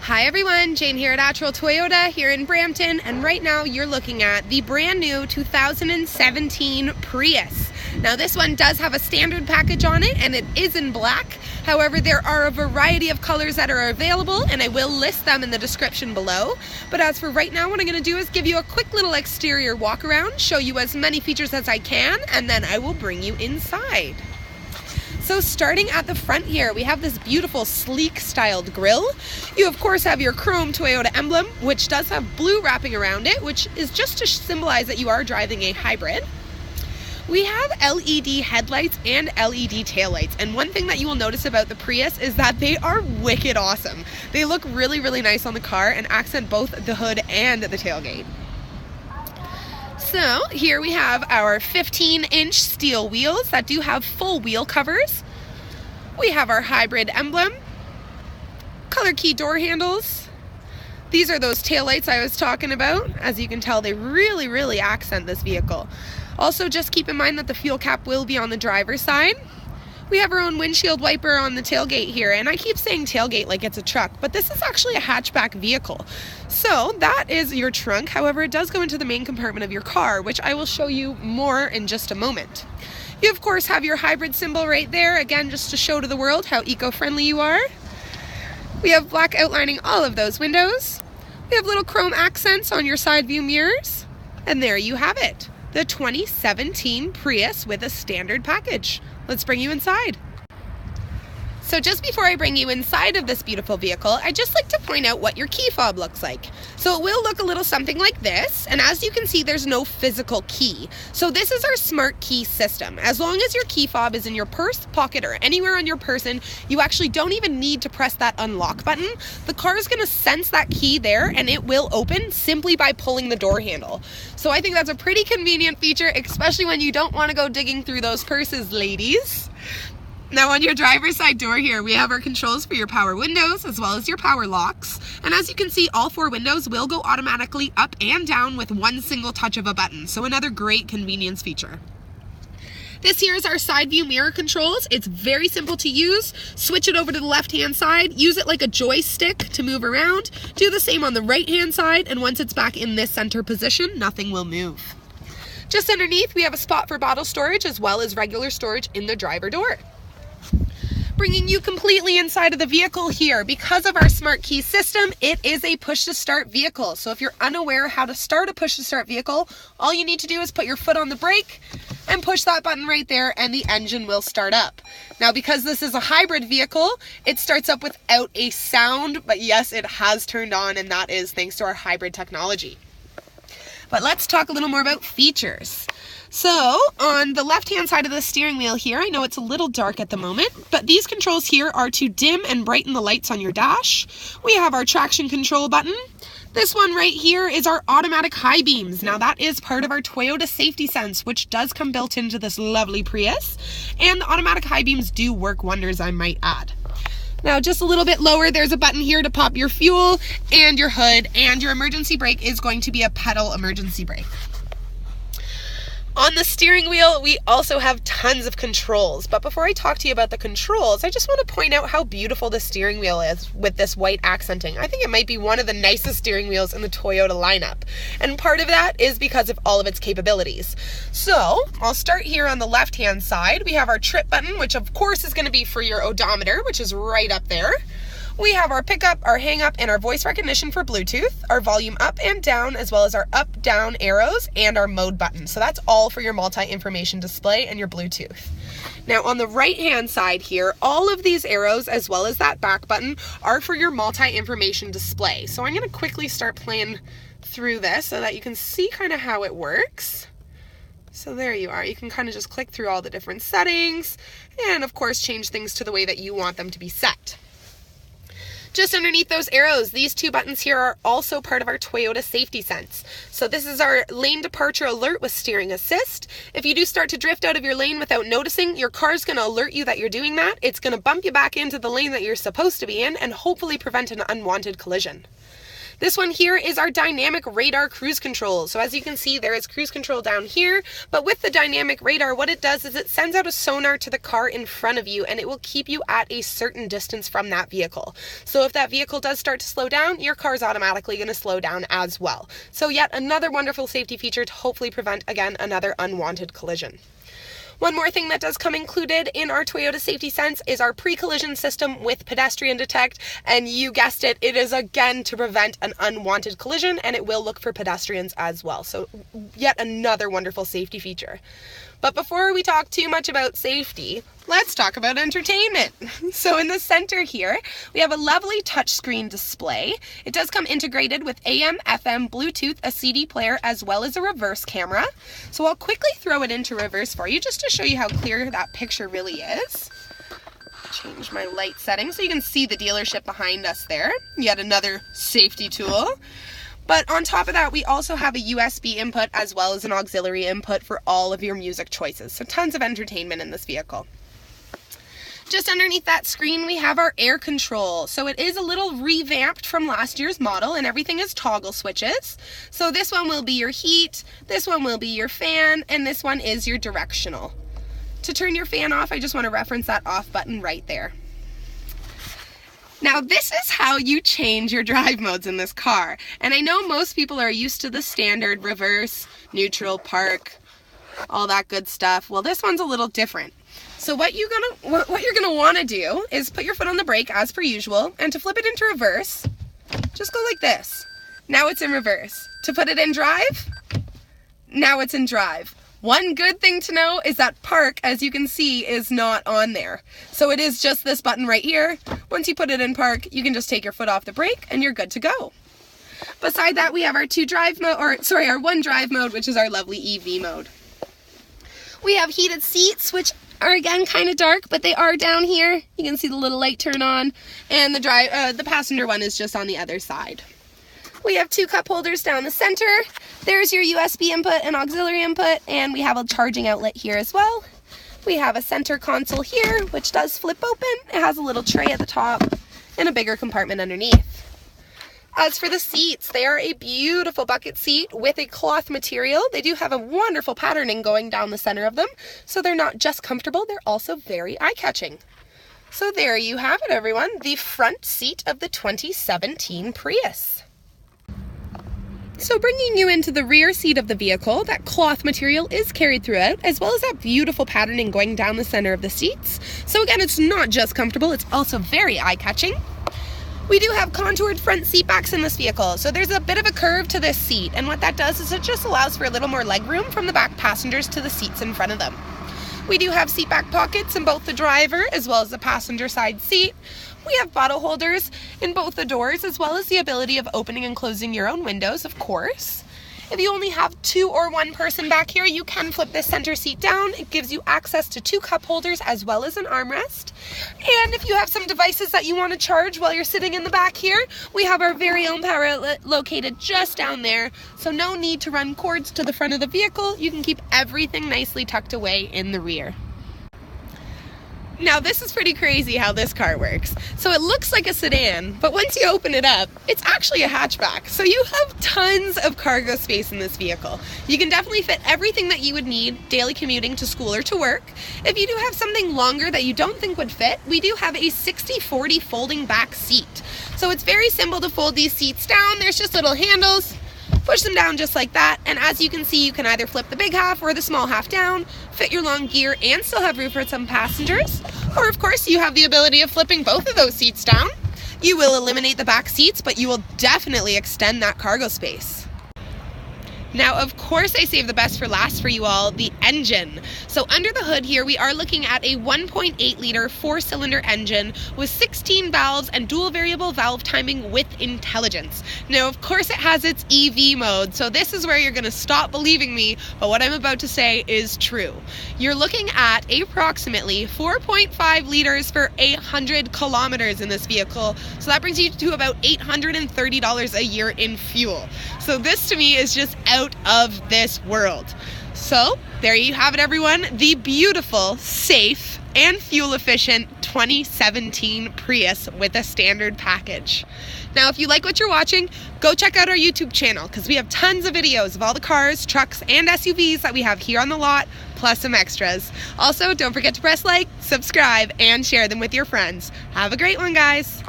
Hi everyone, Jane here at Attrell Toyota here in Brampton, and right now you're looking at the brand new 2017 Prius. Now this one does have a standard package on it and it is in black. However, there are a variety of colors that are available and I will list them in the description below. But as for right now, what I'm going to do is give you a quick little exterior walk around, show you as many features as I can, and then I will bring you inside. So starting at the front here, we have this beautiful sleek styled grille. You of course have your chrome Toyota emblem, which does have blue wrapping around it, which is just to symbolize that you are driving a hybrid. We have LED headlights and LED taillights, and one thing that you will notice about the Prius is that they are wicked awesome. They look really, really nice on the car and accent both the hood and the tailgate. So here we have our 15-inch steel wheels that do have full wheel covers. We have our hybrid emblem, color key door handles. These are those taillights I was talking about. As you can tell, they really, really accent this vehicle. Also, just keep in mind that the fuel cap will be on the driver's side. We have our own windshield wiper on the tailgate here, and I keep saying tailgate like it's a truck, but this is actually a hatchback vehicle. So that is your trunk. However, it does go into the main compartment of your car, which I will show you more in just a moment. You of course have your hybrid symbol right there, again just to show to the world how eco-friendly you are. We have black outlining all of those windows. We have little chrome accents on your side view mirrors, and there you have it. The 2017 Prius with a standard package. Let's bring you inside. So just before I bring you inside of this beautiful vehicle, I'd just like to point out what your key fob looks like. So it will look a little something like this, and as you can see, there's no physical key. So this is our smart key system. As long as your key fob is in your purse, pocket, or anywhere on your person, you actually don't even need to press that unlock button. The car is gonna sense that key there and it will open simply by pulling the door handle. So I think that's a pretty convenient feature, especially when you don't wanna go digging through those purses, ladies. Now on your driver's side door here, we have our controls for your power windows as well as your power locks. And as you can see, all four windows will go automatically up and down with one single touch of a button. So another great convenience feature. This here is our side view mirror controls. It's very simple to use. Switch it over to the left-hand side. Use it like a joystick to move around. Do the same on the right-hand side, and once it's back in this center position, nothing will move. Just underneath, we have a spot for bottle storage as well as regular storage in the driver door. Bringing you completely inside of the vehicle here. Because of our smart key system, it is a push to start vehicle. So if you're unaware how to start a push to start vehicle, all you need to do is put your foot on the brake and push that button right there and the engine will start up. Now because this is a hybrid vehicle, it starts up without a sound, but yes, it has turned on, and that is thanks to our hybrid technology. But let's talk a little more about features. So on the left-hand side of the steering wheel here, I know it's a little dark at the moment, but these controls here are to dim and brighten the lights on your dash. We have our traction control button. This one right here is our automatic high beams. Now that is part of our Toyota safety sense, which does come built into this lovely Prius. And the automatic high beams do work wonders, I might add. Now just a little bit lower, there's a button here to pop your fuel and your hood, and your emergency brake is going to be a pedal emergency brake. On the steering wheel, we also have tons of controls, but before I talk to you about the controls, I just want to point out how beautiful the steering wheel is with this white accenting. I think it might be one of the nicest steering wheels in the Toyota lineup, and part of that is because of all of its capabilities. So, I'll start here on the left-hand side. We have our trip button, which of course is going to be for your odometer, which is right up there. We have our pickup, our hang up, and our voice recognition for Bluetooth, our volume up and down, as well as our up, down arrows, and our mode button. So that's all for your multi-information display and your Bluetooth. Now on the right-hand side here, all of these arrows, as well as that back button, are for your multi-information display. So I'm going to quickly start playing through this so that you can see kind of how it works. So there you are. You can kind of just click through all the different settings, and of course change things to the way that you want them to be set. Just underneath those arrows, these two buttons here are also part of our Toyota safety sense. So this is our lane departure alert with steering assist. If you do start to drift out of your lane without noticing, your car's going to alert you that you're doing that. It's going to bump you back into the lane that you're supposed to be in and hopefully prevent an unwanted collision. This one here is our dynamic radar cruise control. So as you can see, there is cruise control down here, but with the dynamic radar, what it does is it sends out a sonar to the car in front of you, and it will keep you at a certain distance from that vehicle. So if that vehicle does start to slow down, your car is automatically going to slow down as well. So yet another wonderful safety feature to hopefully prevent, again, another unwanted collision. One more thing that does come included in our Toyota Safety Sense is our pre-collision system with pedestrian detect, and you guessed it, it is again to prevent an unwanted collision, and it will look for pedestrians as well. So yet another wonderful safety feature. But before we talk too much about safety, let's talk about entertainment. So in the center here, we have a lovely touchscreen display. It does come integrated with AM, FM, Bluetooth, a CD player, as well as a reverse camera. So I'll quickly throw it into reverse for you just to show you how clear that picture really is. Change my light setting so you can see the dealership behind us there. Yet another safety tool. But on top of that, we also have a USB input as well as an auxiliary input for all of your music choices. So tons of entertainment in this vehicle. Just underneath that screen, we have our air control. So it is a little revamped from last year's model, and everything is toggle switches. So this one will be your heat, this one will be your fan, and this one is your directional. To turn your fan off, I just want to reference that off button right there. Now this is how you change your drive modes in this car. And I know most people are used to the standard reverse, neutral, park, all that good stuff. Well, this one's a little different. So what you're gonna want to do is put your foot on the brake as per usual, and to flip it into reverse, just go like this. Now it's in reverse. To put it in drive, now it's in drive. One good thing to know is that park, as you can see, is not on there. So it is just this button right here. Once you put it in park, you can just take your foot off the brake and you're good to go. Beside that, we have our our one drive mode, which is our lovely EV mode. We have heated seats, which are again kind of dark, but they are down here. You can see the little light turn on, and the passenger one is just on the other side. We have two cup holders down the center. There's your USB input and auxiliary input, and we have a charging outlet here as well. We have a center console here, which does flip open. It has a little tray at the top and a bigger compartment underneath. As for the seats, they are a beautiful bucket seat with a cloth material. They do have a wonderful patterning going down the center of them, so they're not just comfortable, they're also very eye-catching. So there you have it, everyone, the front seat of the 2017 Prius. So bringing you into the rear seat of the vehicle, that cloth material is carried throughout, as well as that beautiful patterning going down the center of the seats. So again, it's not just comfortable, it's also very eye-catching. We do have contoured front seat backs in this vehicle, so there's a bit of a curve to this seat, and what that does is it just allows for a little more leg room from the back passengers to the seats in front of them. We do have seat back pockets in both the driver as well as the passenger side seat. We have bottle holders in both the doors, as well as the ability of opening and closing your own windows, of course. If you only have two or one person back here, you can flip this center seat down. It gives you access to two cup holders as well as an armrest. And if you have some devices that you want to charge while you're sitting in the back here, we have our very own power outlet located just down there. So no need to run cords to the front of the vehicle. You can keep everything nicely tucked away in the rear. Now this is pretty crazy how this car works. So it looks like a sedan, but once you open it up, it's actually a hatchback. So you have tons of cargo space in this vehicle. You can definitely fit everything that you would need daily commuting to school or to work. If you do have something longer that you don't think would fit, we do have a 60/40 folding back seat. So it's very simple to fold these seats down. There's just little handles. Push them down just like that, and as you can see, you can either flip the big half or the small half down, fit your long gear, and still have room for some passengers. Or of course, you have the ability of flipping both of those seats down. You will eliminate the back seats, but you will definitely extend that cargo space. Now, of course, I saved the best for last for you all, the engine. So under the hood here, we are looking at a 1.8 liter 4-cylinder engine with 16 valves and dual variable valve timing with intelligence. Now, of course, it has its EV mode, so this is where you're gonna stop believing me, but what I'm about to say is true. You're looking at approximately 4.5 liters for 100 kilometers in this vehicle, so that brings you to about $830 a year in fuel. So this to me is just out of this world. So there you have it, everyone, the beautiful, safe, and fuel-efficient 2017 Prius with a standard package. Now, if you like what you're watching, go check out our YouTube channel because we have tons of videos of all the cars, trucks, and SUVs that we have here on the lot, plus some extras. Also, don't forget to press like, subscribe, and share them with your friends. Have a great one, guys.